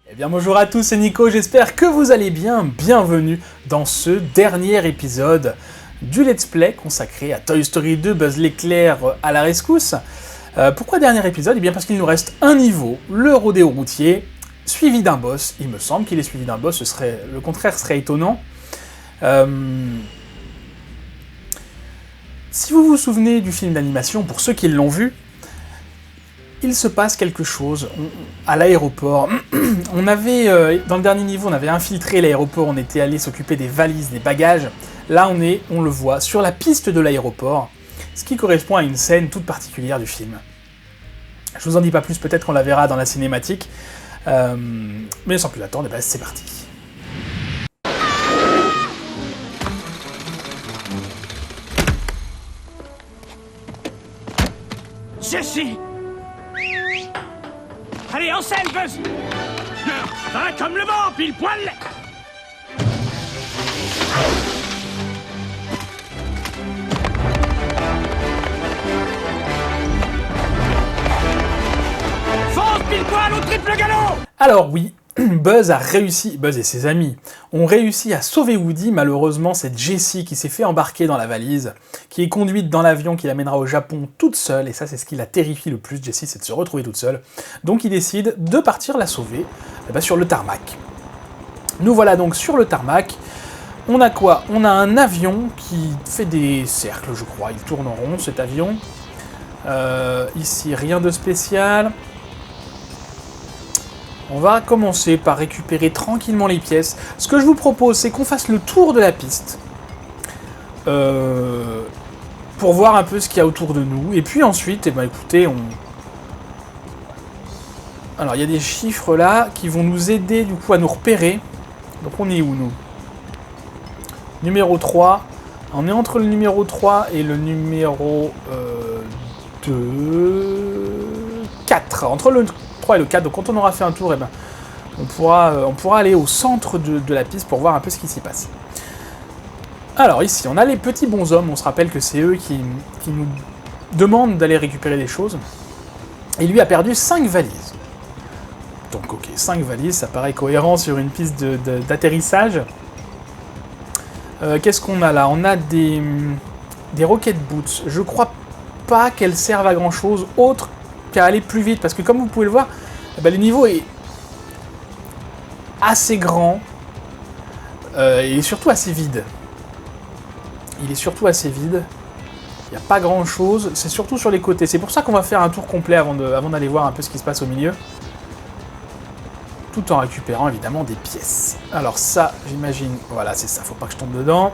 Eh bien bonjour à tous, c'est Nico, j'espère que vous allez bien. Bienvenue dans ce dernier épisode du Let's Play consacré à Toy Story 2 Buzz l'éclair à la rescousse. Pourquoi dernier épisode ? Eh bien parce qu'il nous reste un niveau, le rodéo routier, suivi d'un boss. Il me semble qu'il est suivi d'un boss, le contraire serait étonnant. Si vous vous souvenez du film d'animation, pour ceux qui l'ont vu, il se passe quelque chose à l'aéroport. On avait, dans le dernier niveau, on avait infiltré l'aéroport, on était allé s'occuper des valises, des bagages. Là, on le voit, sur la piste de l'aéroport, ce qui correspond à une scène toute particulière du film. Je vous en dis pas plus, peut-être qu'on la verra dans la cinématique. Mais sans plus attendre, c'est parti. Jessie! Allez, en selle, Buzz! Va comme le vent, pile poil! Fonce, pile poil, au triple galop! Alors oui, Buzz et ses amis ont réussi à sauver Woody. Malheureusement, c'est Jessie qui s'est fait embarquer dans la valise, qui est conduite dans l'avion qui l'amènera au Japon toute seule, et ça c'est ce qui la terrifie le plus, Jessie, c'est de se retrouver toute seule. Donc il décide de partir la sauver sur le tarmac. Nous voilà donc sur le tarmac. On a quoi ? On a un avion qui fait des cercles, je crois, il tourne en rond cet avion. Ici, rien de spécial. On va commencer par récupérer tranquillement les pièces. Ce que je vous propose, c'est qu'on fasse le tour de la piste. Pour voir un peu ce qu'il y a autour de nous. Et puis ensuite, écoutez, Alors, il y a des chiffres là qui vont nous aider du coup à nous repérer. Donc on est où, nous ? Numéro 3. On est entre le numéro 3 et le numéro 4. Entre le 3 et le 4, donc quand on aura fait un tour, on pourra aller au centre de la piste pour voir un peu ce qui s'y passe. Alors ici, on a les petits bonshommes, on se rappelle que c'est eux qui nous demandent d'aller récupérer des choses. Et lui a perdu 5 valises. Donc ok, 5 valises, ça paraît cohérent sur une piste d'atterrissage. Qu'est-ce qu'on a là ? On a des rocket boots. Je crois pas qu'elles servent à grand chose autre qu'à aller plus vite, parce que comme vous pouvez le voir, le niveau est assez grand et surtout assez vide. Il est surtout assez vide. Il n'y a pas grand chose, c'est surtout sur les côtés. C'est pour ça qu'on va faire un tour complet avant d'aller voir un peu ce qui se passe au milieu. Tout en récupérant évidemment des pièces. Alors ça, j'imagine, voilà, c'est ça, faut pas que je tombe dedans.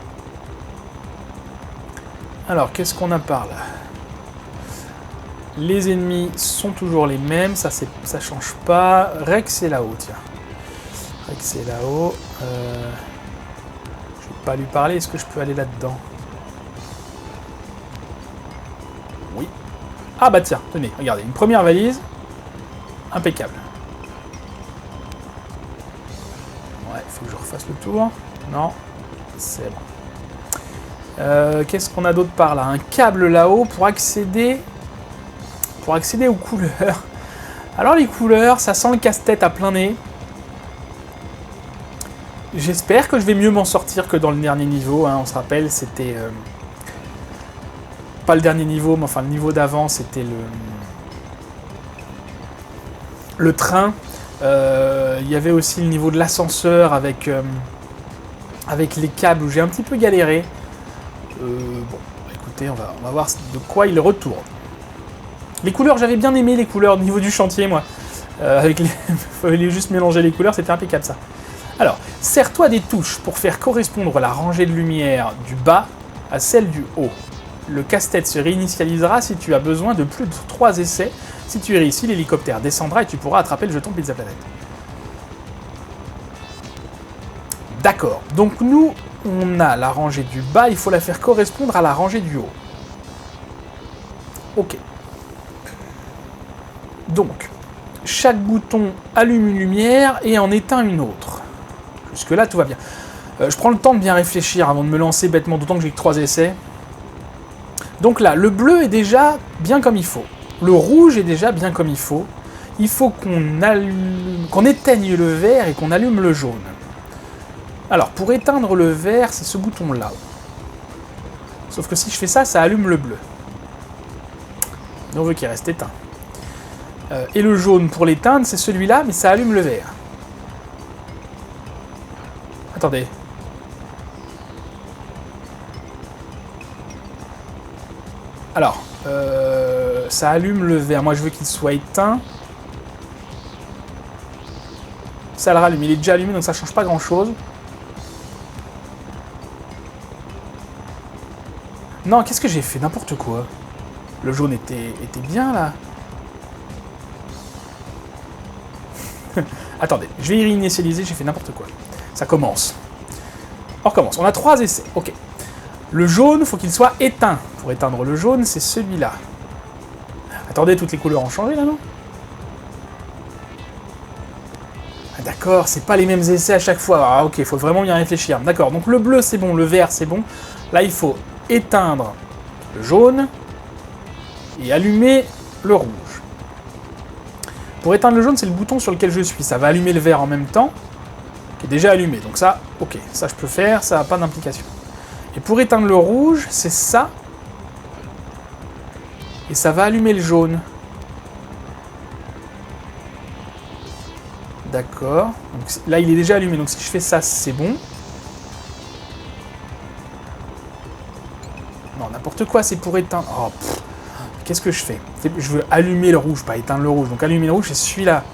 Alors, qu'est-ce qu'on a par là ? Les ennemis sont toujours les mêmes, ça change pas. Rex est là-haut, tiens. Rex est là-haut. Je vais pas lui parler, est-ce que je peux aller là-dedans ? Oui. Ah bah tiens, tenez, regardez, une première valise. Impeccable. Ouais, il faut que je refasse le tour. Non, c'est bon. Qu'est-ce qu'on a d'autre par là ? Un câble là-haut pour accéder aux couleurs. Alors les couleurs, ça sent le casse-tête à plein nez. J'espère que je vais mieux m'en sortir que dans le dernier niveau. On se rappelle, c'était... pas le dernier niveau, mais enfin le niveau d'avant, c'était le train. Il y avait aussi le niveau de l'ascenseur avec les câbles où j'ai un petit peu galéré. Bon, écoutez, on va voir de quoi il retourne. Les couleurs, j'avais bien aimé les couleurs au niveau du chantier, moi. Il fallait juste mélanger les couleurs, c'était impeccable ça. Alors, sers-toi des touches pour faire correspondre la rangée de lumière du bas à celle du haut. Le casse-tête se réinitialisera si tu as besoin de plus de 3 essais. Si tu réussis, l'hélicoptère descendra et tu pourras attraper le jeton Pizza Planet. D'accord, donc nous, on a la rangée du bas, il faut la faire correspondre à la rangée du haut. Ok. Donc, chaque bouton allume une lumière et en éteint une autre. Jusque-là, tout va bien. Je prends le temps de bien réfléchir avant de me lancer bêtement, d'autant que j'ai que 3 essais. Donc là, le bleu est déjà bien comme il faut. le rouge est déjà bien comme il faut. Il faut qu'on éteigne le vert et qu'on allume le jaune. Alors, pour éteindre le vert, c'est ce bouton-là. Sauf que si je fais ça, ça allume le bleu. Et on veut qu'il reste éteint. Et le jaune, pour l'éteindre, c'est celui-là, mais ça allume le vert. Attendez. Alors, ça allume le vert. Moi, je veux qu'il soit éteint. Ça le rallume. Il est déjà allumé, donc ça change pas grand-chose. Non, qu'est-ce que j'ai fait? N'importe quoi. Le jaune était bien, là. Attendez, je vais y réinitialiser, j'ai fait n'importe quoi. Ça commence. On recommence. On a 3 essais. Ok. Le jaune, faut qu'il soit éteint. Pour éteindre le jaune, c'est celui-là. Attendez, toutes les couleurs ont changé, là, non? Ah, d'accord, c'est pas les mêmes essais à chaque fois. Ah, ok, il faut vraiment bien réfléchir. D'accord, donc le bleu, c'est bon, le vert, c'est bon. Là, il faut éteindre le jaune et allumer le rouge. Pour éteindre le jaune, c'est le bouton sur lequel je suis. Ça va allumer le vert en même temps, qui est déjà allumé. Donc ça, ok, ça je peux faire, ça n'a pas d'implication. Et pour éteindre le rouge, c'est ça. Et ça va allumer le jaune. D'accord. Donc là, il est déjà allumé. Donc si je fais ça, c'est bon. Non, n'importe quoi, c'est pour éteindre. Oh, qu'est-ce que je fais? Je veux allumer le rouge, pas éteindre le rouge. Donc allumer le rouge, c'est celui-là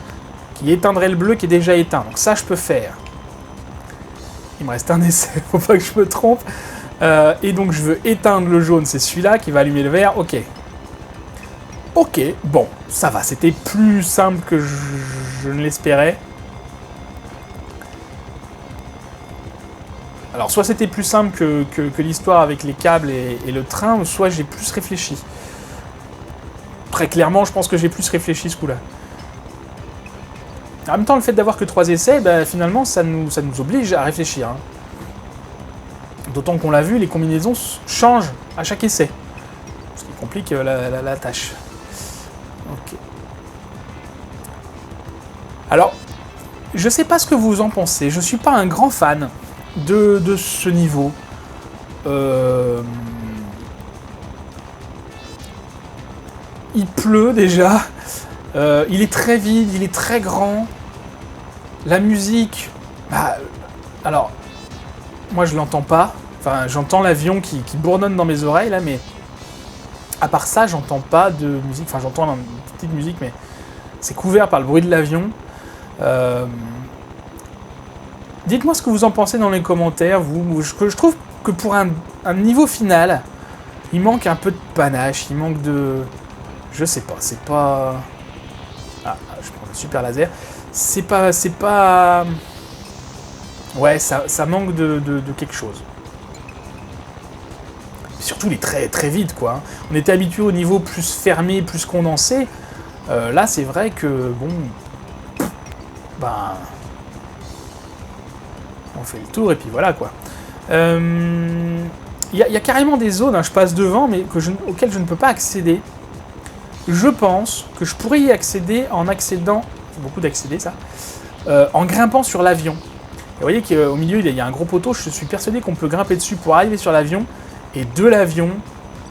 qui éteindrait le bleu qui est déjà éteint. Donc ça, je peux faire. Il me reste un essai, faut pas que je me trompe. Et donc je veux éteindre le jaune, c'est celui-là qui va allumer le vert. Ok. Ok, bon, ça va. C'était plus simple que je ne l'espérais. Alors, soit c'était plus simple que l'histoire avec les câbles et le train, soit j'ai plus réfléchi. Très clairement, je pense que j'ai plus réfléchi ce coup-là. En même temps, le fait d'avoir que 3 essais, bah, finalement, ça nous oblige à réfléchir. Hein. D'autant qu'on l'a vu, les combinaisons changent à chaque essai. Ce qui complique la tâche. Ok. Alors, je sais pas ce que vous en pensez. Je suis pas un grand fan de ce niveau. Il pleut déjà. Il est très vide, il est très grand. La musique... Bah, alors, moi je l'entends pas. Enfin, j'entends l'avion qui bourdonne dans mes oreilles, là, mais... À part ça, j'entends pas de musique. Enfin, j'entends une petite musique, mais... C'est couvert par le bruit de l'avion. Dites-moi ce que vous en pensez dans les commentaires. Je trouve que pour un niveau final, il manque un peu de panache, il manque de... Je sais pas, c'est pas... Ah, je prends le super laser. C'est pas... Ouais, ça manque de quelque chose. Surtout, il est très, très vite, quoi. On était habitué au niveau plus fermé, plus condensé. Là, c'est vrai que, bon... Ben... On fait le tour, et puis voilà, quoi. Il y a carrément des zones, hein, je passe devant, mais auxquelles je ne peux pas accéder. Je pense que je pourrais y accéder en accédant... C'est beaucoup d'accéder, ça. En grimpant sur l'avion. Vous voyez qu'au milieu, il y a un gros poteau. Je suis persuadé qu'on peut grimper dessus pour arriver sur l'avion et de l'avion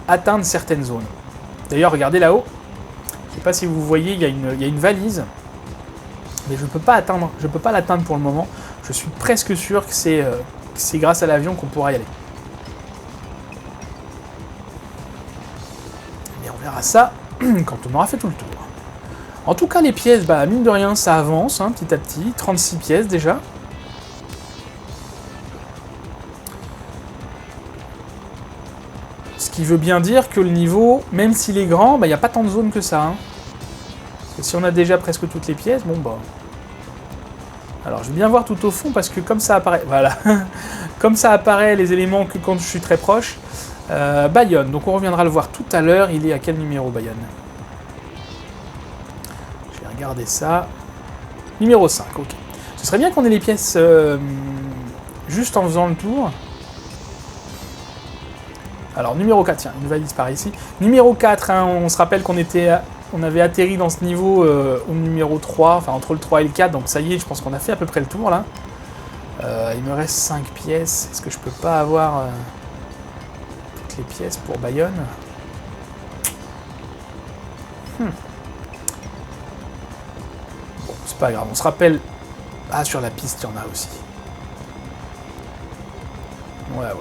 atteindre certaines zones. D'ailleurs, regardez là-haut. Je ne sais pas si vous voyez, il y a une valise. Mais je ne peux pas atteindre. Je peux pas l'atteindre pour le moment. Je suis presque sûr que c'est grâce à l'avion qu'on pourra y aller. Mais on verra ça quand on aura fait tout le tour. En tout cas, les pièces, bah, mine de rien, ça avance hein, petit à petit. 36 pièces déjà. Ce qui veut bien dire que le niveau, même s'il est grand, il n'y a pas tant de zones que ça. Hein. Parce que si on a déjà presque toutes les pièces, bon bah... Alors, je vais bien voir tout au fond, parce que comme ça apparaît... Voilà. Comme ça apparaît les éléments que quand je suis très proche. Bayonne, donc on reviendra le voir tout à l'heure. Il est à quel numéro, Bayonne? Je vais regarder ça. Numéro 5, ok. Ce serait bien qu'on ait les pièces juste en faisant le tour. Alors, numéro 4, tiens, une valise par ici. Numéro 4, hein, on se rappelle qu'on était On avait atterri dans ce niveau au numéro 3, enfin entre le 3 et le 4, donc ça y est, je pense qu'on a fait à peu près le tour là. Il me reste 5 pièces. Est-ce que je peux pas avoir toutes les pièces pour Bayonne? Bon, c'est pas grave, on se rappelle... Ah, sur la piste, il y en a aussi.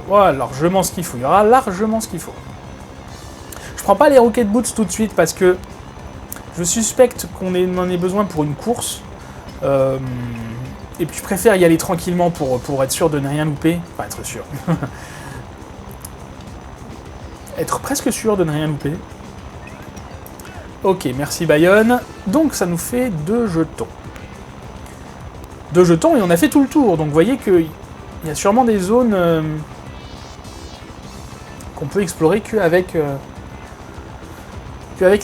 Ouais, largement ce qu'il faut. Il y aura largement ce qu'il faut. Je prends pas les Rocket Boots tout de suite parce que je suspecte qu'on en ait besoin pour une course. Et puis je préfère y aller tranquillement pour être sûr de ne rien louper. Enfin, être sûr. Être presque sûr de ne rien louper. Ok, merci Bayonne. Donc ça nous fait 2 jetons. 2 jetons et on a fait tout le tour. Donc vous voyez qu'il y a sûrement des zones qu'on peut explorer qu'avec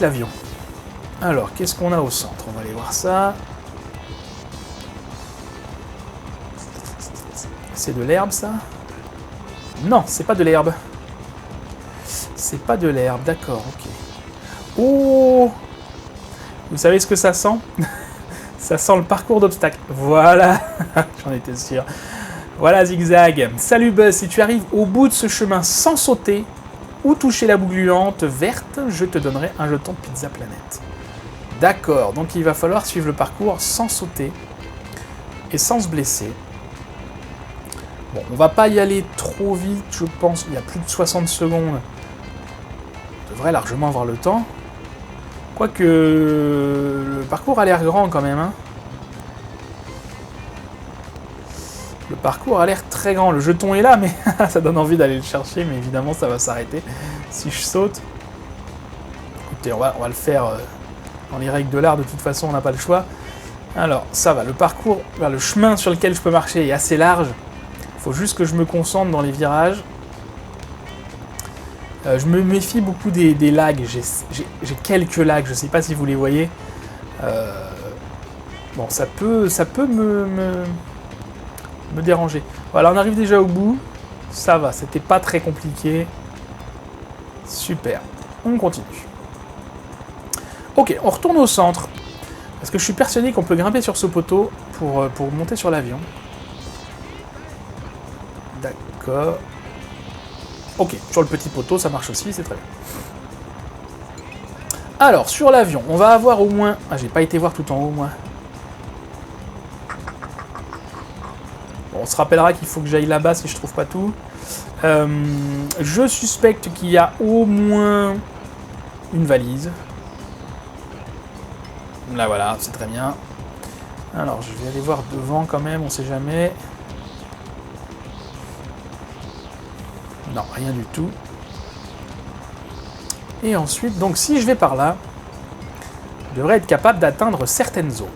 l'avion. Alors, qu'est-ce qu'on a au centre? On va aller voir ça. C'est de l'herbe, ça? Non, c'est pas de l'herbe. C'est pas de l'herbe, d'accord, ok. Oh! Vous savez ce que ça sent? Ça sent le parcours d'obstacles. Voilà, j'en étais sûr. Voilà, Zigzag. Salut Buzz, si tu arrives au bout de ce chemin sans sauter ou toucher la boue gluante verte, je te donnerai un jeton de Pizza Planet. D'accord, donc il va falloir suivre le parcours sans sauter et sans se blesser. Bon, on va pas y aller trop vite, je pense. Il y a plus de 60 secondes. On devrait largement avoir le temps. Quoique le parcours a l'air grand quand même. Hein. Le parcours a l'air très grand. Le jeton est là, mais ça donne envie d'aller le chercher. Mais évidemment, ça va s'arrêter si je saute. Écoutez, on va le faire dans les règles de l'art. De toute façon, on n'a pas le choix. Alors, ça va. Le parcours, le chemin sur lequel je peux marcher est assez large. Il faut juste que je me concentre dans les virages. Je me méfie beaucoup des lags. J'ai quelques lags. Je ne sais pas si vous les voyez. Bon, ça peut me déranger. Voilà, on arrive déjà au bout. Ça va, c'était pas très compliqué. Super. On continue. Ok, on retourne au centre. Parce que je suis persuadé qu'on peut grimper sur ce poteau pour monter sur l'avion. D'accord. Ok, sur le petit poteau, ça marche aussi, c'est très bien. Alors, sur l'avion, on va avoir au moins... Ah, j'ai pas été voir tout en haut, moi. Bon, on se rappellera qu'il faut que j'aille là-bas si je trouve pas tout. Je suspecte qu'il y a au moins une valise. Là, voilà, c'est très bien. Alors, je vais aller voir devant quand même, on sait jamais. Non, rien du tout. Et ensuite, donc si je vais par là, je devrais être capable d'atteindre certaines zones.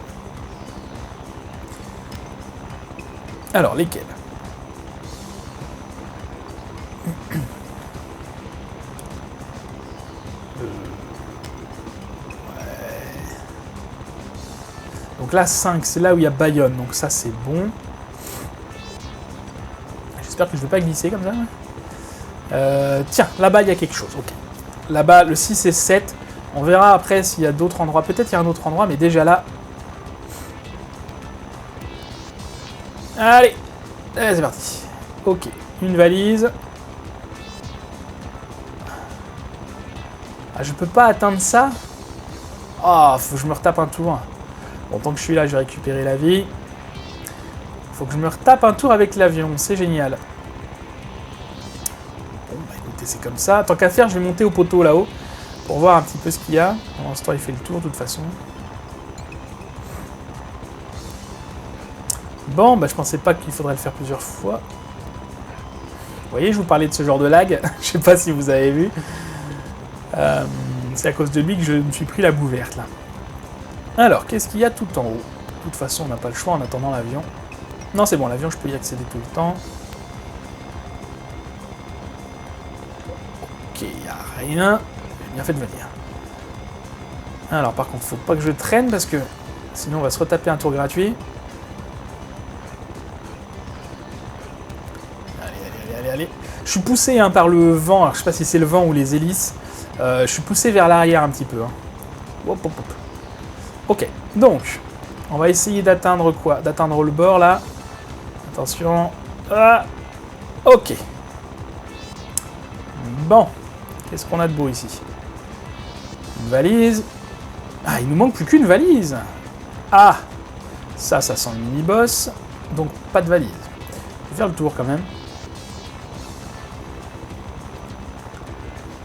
Alors, lesquelles? Donc là, 5, c'est là où il y a Bayonne, donc ça c'est bon. J'espère que je ne vais pas glisser comme ça. Tiens, là-bas il y a quelque chose, ok. Là-bas, le 6 et 7, on verra après s'il y a d'autres endroits. Peut-être il y a un autre endroit, mais déjà là... Allez, c'est parti. Ok, une valise. Ah, je peux pas atteindre ça. Oh, faut que je me retape un tour. Bon, tant que je suis là, je vais récupérer la vie. Faut que je me retape un tour avec l'avion, c'est génial. Bon, bah écoutez, c'est comme ça. Tant qu'à faire, je vais monter au poteau là-haut pour voir un petit peu ce qu'il y a. Pour l'instant, il fait le tour de toute façon. Bon, bah je pensais pas qu'il faudrait le faire plusieurs fois. Vous voyez, je vous parlais de ce genre de lag. Je sais pas si vous avez vu. C'est à cause de lui que je me suis pris la boue verte là. Alors, qu'est-ce qu'il y a tout en haut? De toute façon, on n'a pas le choix en attendant l'avion. Non, c'est bon, l'avion, je peux y accéder tout le temps. Ok, il n'y a rien. J'ai bien fait de venir. Alors, par contre, faut pas que je traîne parce que sinon, on va se retaper un tour gratuit. Allez. Je suis poussé par le vent. Alors, je sais pas si c'est le vent ou les hélices. Je suis poussé vers l'arrière un petit peu. Hein. Hop, hop, hop. Ok, donc, on va essayer d'atteindre quoi? D'atteindre le bord, là. Attention. Ah, ok. Bon. Qu'est-ce qu'on a de beau ici? Une valise. Ah, il nous manque plus qu'une valise. Ah, ça sent le mini-boss. Donc, pas de valise. Je vais faire le tour, quand même.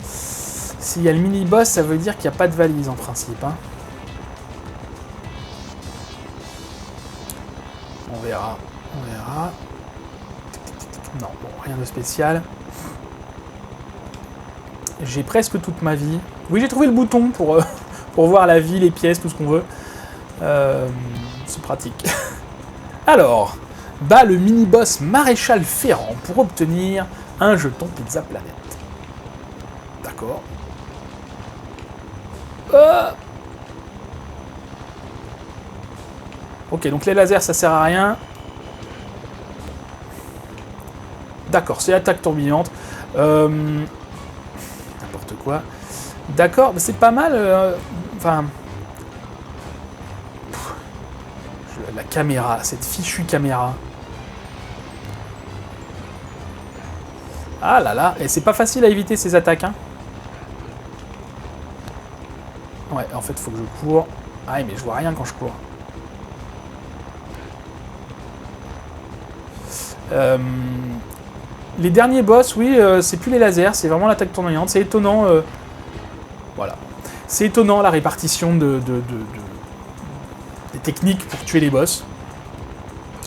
S'il y a le mini-boss, ça veut dire qu'il n'y a pas de valise, en principe. Hein. On verra. On verra. Non, bon, rien de spécial. J'ai presque toute ma vie. Oui, j'ai trouvé le bouton pour voir la vie, les pièces, tout ce qu'on veut. C'est pratique. Alors, bat le mini-boss Maréchal Ferrand pour obtenir un jeton Pizza Planet. D'accord. Ok, donc les lasers, ça sert à rien. D'accord, c'est attaque tourbillante. N'importe quoi. D'accord, c'est pas mal. Enfin... La caméra, cette fichue caméra. Ah là là, et c'est pas facile à éviter ces attaques. Hein. Ouais, en fait, faut que je cours. Ah, mais je vois rien quand je cours. Les derniers boss, oui, c'est plus les lasers, c'est vraiment l'attaque tournante. C'est étonnant. Voilà. C'est étonnant la répartition des techniques pour tuer les boss.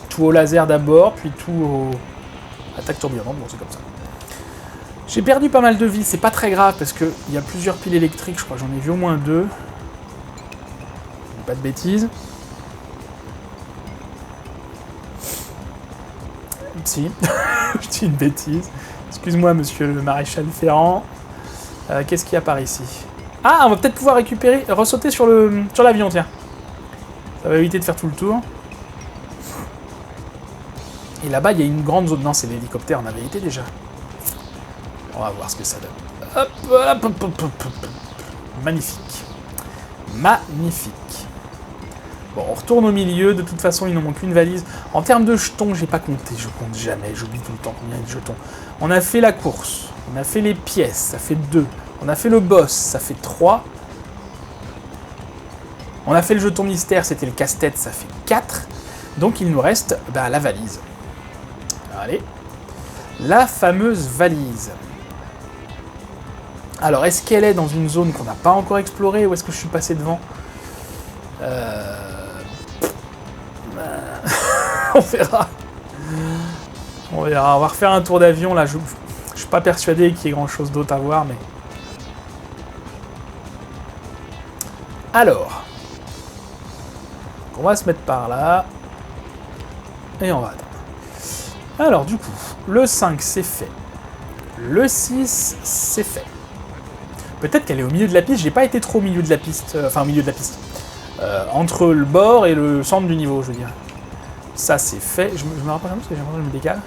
Tout au laser d'abord, puis tout au attaque tourbillante. Bon, c'est comme ça. J'ai perdu pas mal de vie, c'est pas très grave parce qu'il y a plusieurs piles électriques, je crois que j'en ai vu au moins 2. Pas de bêtises. Si, je dis une bêtise. Excuse-moi, monsieur le maréchal Ferrand. Qu'est-ce qu'il y a par ici? Ah, on va peut-être pouvoir récupérer, ressauter sur l'avion, tiens. Ça va éviter de faire tout le tour. Et là-bas, il y a une grande zone. Non, c'est l'hélicoptère, on avait été déjà. On va voir ce que ça donne. Hop, hop, hop, hop, hop, hop. Magnifique. Magnifique. Bon, on retourne au milieu. De toute façon, il nous manque une valise. En termes de jetons, j'ai pas compté. Je compte jamais. J'oublie tout le temps combien il y a de jetons. On a fait la course. On a fait les pièces. Ça fait 2. On a fait le boss. Ça fait 3. On a fait le jeton mystère. C'était le casse-tête. Ça fait 4. Donc, il nous reste la valise. Allez. La fameuse valise. Alors, est-ce qu'elle est dans une zone qu'on n'a pas encore explorée ou est-ce que je suis passé devant? On verra. On verra. On va refaire un tour d'avion. Là, je suis pas persuadé qu'il y ait grand-chose d'autre à voir, mais... Alors. On va se mettre par là. Et on va attendre. Alors, du coup, le 5, c'est fait. Le 6, c'est fait. Peut-être qu'elle est au milieu de la piste. J'ai pas été trop au milieu de la piste. Enfin, au milieu de la piste. Entre le bord et le centre du niveau, je veux dire. Ça, c'est fait. Je me rappelle parce que j'ai l'impression que je me décale.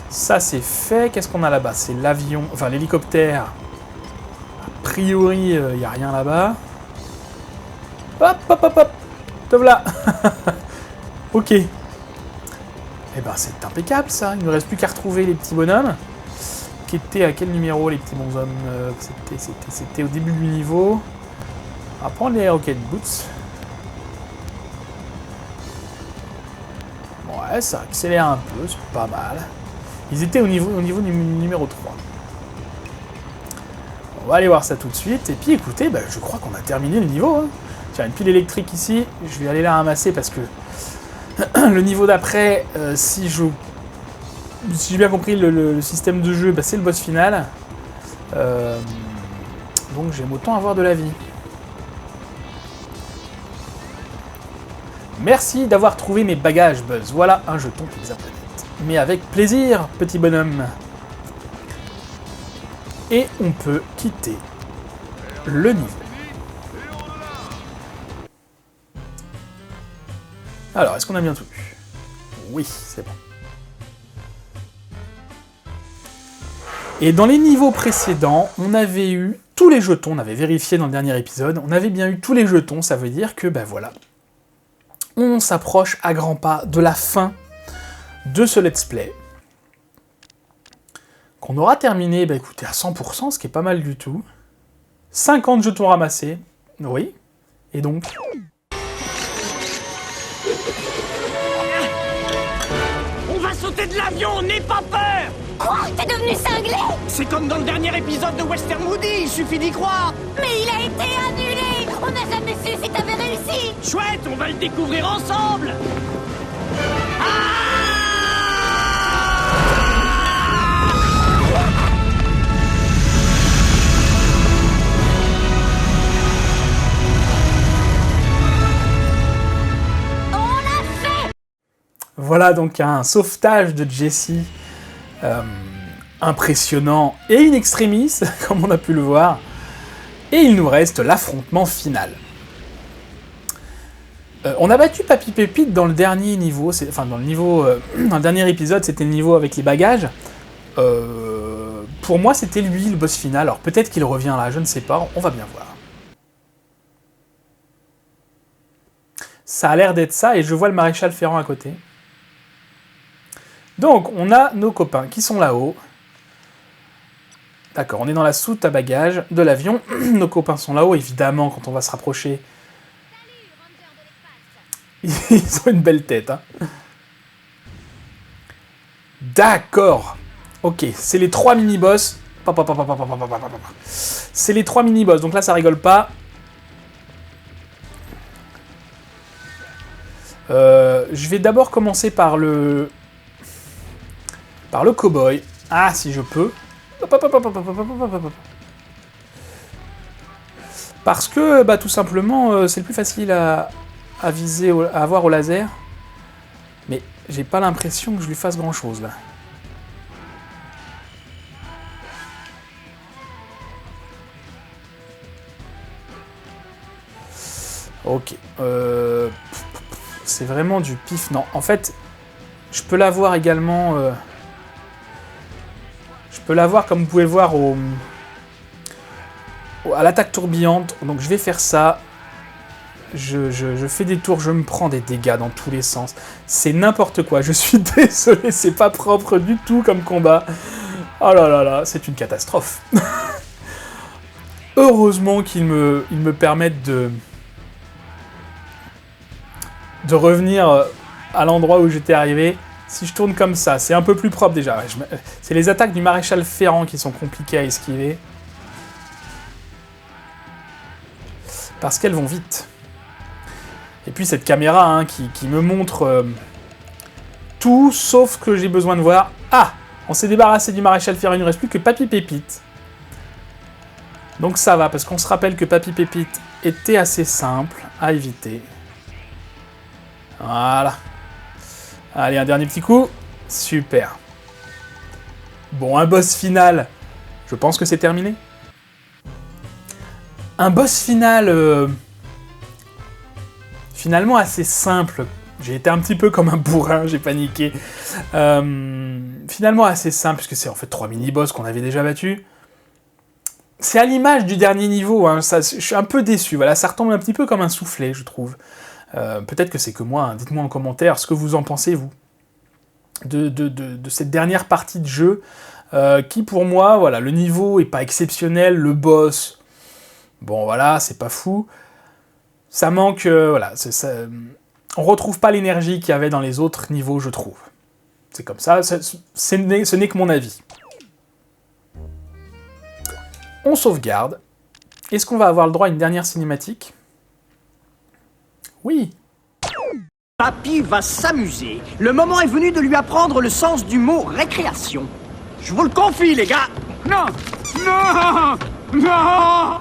Ça, c'est fait. Qu'est-ce qu'on a là-bas? C'est l'avion. Enfin, l'hélicoptère. A priori, il n'y a rien là-bas. Hop, hop, hop, hop. Te voilà. Ok. Eh ben, c'est impeccable, ça. Il ne nous reste plus qu'à retrouver les petits bonhommes. Qui étaient à quel numéro, les petits bonshommes? C'était au début du niveau. On va prendre les Rocket Boots. Ouais, ça accélère un peu, c'est pas mal. Ils étaient au niveau numéro 3. On va aller voir ça tout de suite. Et puis écoutez, je crois qu'on a terminé le niveau. Hein. Tiens, une pile électrique ici. Je vais aller la ramasser parce que le niveau d'après, si j'ai bien compris le système de jeu, c'est le boss final. Donc j'aime autant avoir de la vie. Merci d'avoir trouvé mes bagages, Buzz. Voilà un jeton Pizza Planet. Mais avec plaisir, petit bonhomme. Et on peut quitter le niveau. Alors, est-ce qu'on a bien tout vu? Oui, c'est bon. Et dans les niveaux précédents, on avait eu tous les jetons, on avait vérifié dans le dernier épisode, on avait bien eu tous les jetons, ça veut dire que, ben voilà, on s'approche à grands pas de la fin de ce let's play, qu'on aura terminé, bah écoutez, à 100%, ce qui est pas mal du tout. 50 jetons ramassés, oui, et donc... On va sauter de l'avion, n'aie pas peur! Quoi? T'es devenu cinglé? C'est comme dans le dernier épisode de Western Woody, il suffit d'y croire! Mais il a été annulé! On n'a jamais su si t'avais réussi! Chouette, on va le découvrir ensemble! Voilà donc un sauvetage de Jessie impressionnant et in extremis, comme on a pu le voir. Et il nous reste l'affrontement final. On a battu Papy Pépite dans le dernier niveau, enfin dans le dernier épisode, c'était le niveau avec les bagages. Pour moi, c'était lui le boss final. Alors peut-être qu'il revient là, je ne sais pas, on va bien voir. Ça a l'air d'être ça, et je vois le maréchal Ferrand à côté. Donc, on a nos copains qui sont là-haut. D'accord, on est dans la soute à bagages de l'avion. Nos copains sont là-haut, évidemment, quand on va se rapprocher. Ils ont une belle tête, hein. D'accord. Ok, c'est les 3 mini-boss. C'est les 3 mini-boss, donc là, ça rigole pas. Je vais d'abord commencer par le cow-boy. Ah, si je peux. Parce que, bah, tout simplement, c'est le plus facile à viser, à avoir au laser. Mais j'ai pas l'impression que je lui fasse grand-chose, là. Ok. C'est vraiment du pif. Non, en fait, je peux l'avoir également... Je peux l'avoir, comme vous pouvez le voir, à l'attaque tourbillante. Donc je vais faire ça. Je fais des tours, je me prends des dégâts dans tous les sens. C'est n'importe quoi, je suis désolé, c'est pas propre du tout comme combat. Oh là là là, c'est une catastrophe. Heureusement qu'ils me permettent de revenir à l'endroit où j'étais arrivé. Si je tourne comme ça, c'est un peu plus propre déjà. C'est les attaques du maréchal Ferrand qui sont compliquées à esquiver. Parce qu'elles vont vite. Et puis cette caméra hein, qui me montre tout, sauf que j'ai besoin de voir... Ah! On s'est débarrassé du maréchal Ferrand, il ne reste plus que Papy Pépite. Donc ça va, parce qu'on se rappelle que Papy Pépite était assez simple à éviter. Voilà. Allez, un dernier petit coup. Super. Bon, un boss final. Je pense que c'est terminé. Un boss final... finalement assez simple. J'ai été un petit peu comme un bourrin, j'ai paniqué. Finalement assez simple, puisque c'est en fait 3 mini-boss qu'on avait déjà battus. C'est à l'image du dernier niveau, hein, ça, je suis un peu déçu. Voilà, ça retombe un petit peu comme un soufflet, je trouve. Peut-être que c'est que moi, hein. Dites-moi en commentaire ce que vous en pensez, vous, de cette dernière partie de jeu, qui pour moi, voilà, le niveau est pas exceptionnel, le boss, bon voilà, c'est pas fou, ça manque, voilà, on retrouve pas l'énergie qu'il y avait dans les autres niveaux, je trouve. C'est comme ça, ce n'est que mon avis. On sauvegarde. Est-ce qu'on va avoir le droit à une dernière cinématique ? Oui. Papy va s'amuser. Le moment est venu de lui apprendre le sens du mot récréation. Je vous le confie, les gars. Non! Non! Non!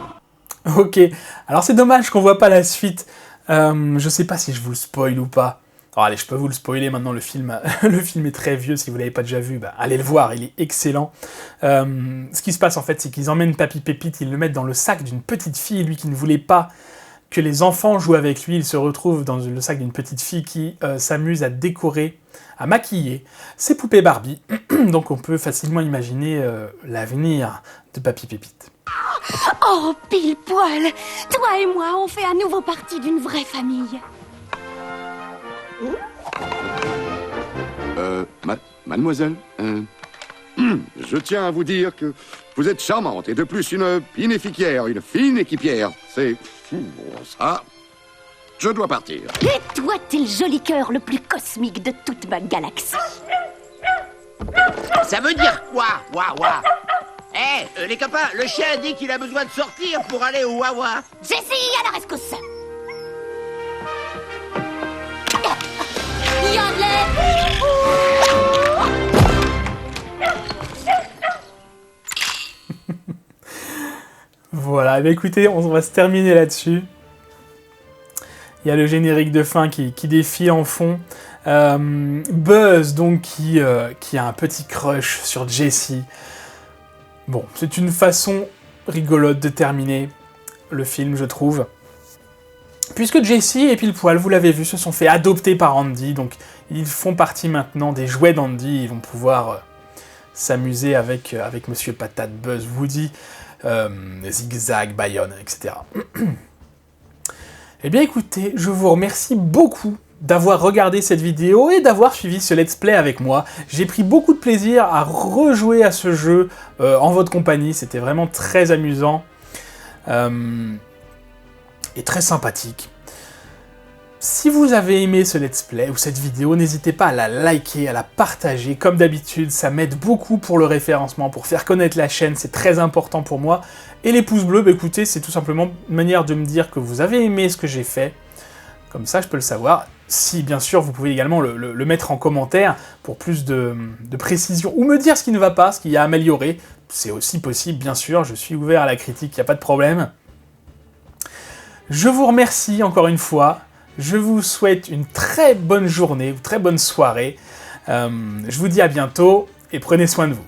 Ok. Alors c'est dommage qu'on voit pas la suite. Je sais pas si je vous le spoil ou pas. Alors allez, je peux vous le spoiler maintenant, le film, le film est très vieux, si vous l'avez pas déjà vu, bah, allez le voir, il est excellent. Ce qui se passe en fait, c'est qu'ils emmènent Papy Pépite, ils le mettent dans le sac d'une petite fille, lui qui ne voulait pas que les enfants jouent avec lui, il se retrouve dans le sac d'une petite fille qui s'amuse à décorer, à maquiller ses poupées Barbie. Donc on peut facilement imaginer l'avenir de Papy Pépite. Oh, pile poil. Toi et moi, on fait à nouveau partie d'une vraie famille. Mademoiselle, je tiens à vous dire que vous êtes charmante et de plus une fine équipière. C'est fou, ça. Je dois partir. Et toi, t'es le joli cœur le plus cosmique de toute ma galaxie. Ça veut dire quoi, Wawa? Les copains, le chien dit qu'il a besoin de sortir pour aller au Wawa. Jessie, à la rescousse. Yodel. Voilà, bah écoutez, on va se terminer là-dessus. Il y a le générique de fin qui défile en fond. Buzz, donc, qui a un petit crush sur Jessie. Bon, c'est une façon rigolote de terminer le film, je trouve. Puisque Jessie et Pile-Poil, vous l'avez vu, se sont fait adopter par Andy, donc ils font partie maintenant des jouets d'Andy, ils vont pouvoir s'amuser avec Monsieur Patate, Buzz, Woody, Zigzag, Bayonne, etc. Eh bien écoutez, je vous remercie beaucoup d'avoir regardé cette vidéo et d'avoir suivi ce let's play avec moi. J'ai pris beaucoup de plaisir à rejouer à ce jeu en votre compagnie, c'était vraiment très amusant et très sympathique. Si vous avez aimé ce let's play ou cette vidéo, n'hésitez pas à la liker, à la partager. Comme d'habitude, ça m'aide beaucoup pour le référencement, pour faire connaître la chaîne, c'est très important pour moi. Et les pouces bleus, bah écoutez, c'est tout simplement une manière de me dire que vous avez aimé ce que j'ai fait. Comme ça, je peux le savoir. Si, bien sûr, vous pouvez également le mettre en commentaire pour plus de précision, ou me dire ce qui ne va pas, ce qu'il y a à améliorer. C'est aussi possible, bien sûr, je suis ouvert à la critique, il n'y a pas de problème. Je vous remercie encore une fois. Je vous souhaite une très bonne journée, une très bonne soirée. Je vous dis à bientôt et prenez soin de vous.